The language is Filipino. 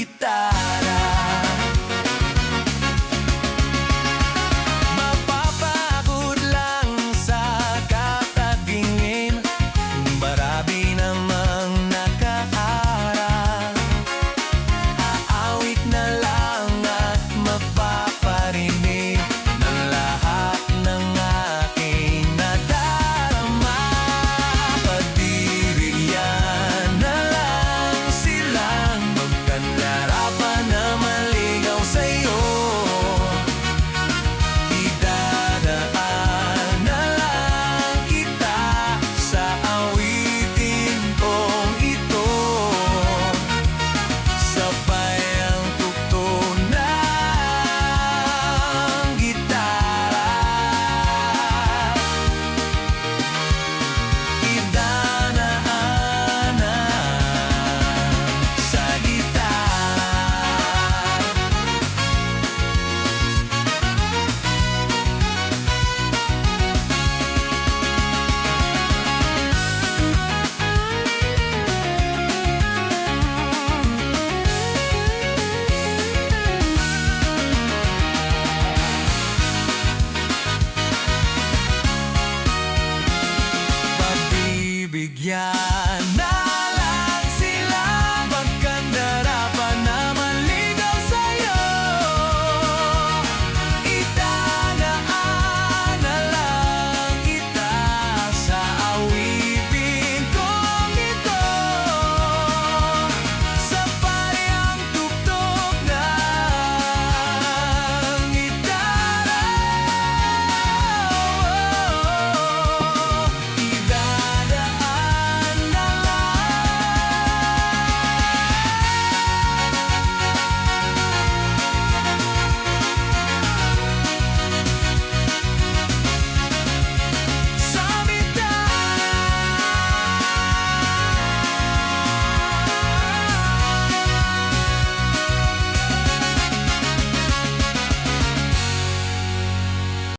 gitara. Mapapagod lang sa katatingin, marami namang nakaharap. Aawit na lang at mapaparinig ng lahat ng aking nadarama. Pagbibigyan na lang silang magkanlarapan na maligaw sa'yo. Idadaan na lang kita sa awitin kong ito. Sabay ang tugtog ng gitara. Idadaan sa gitara. Pagbibigyan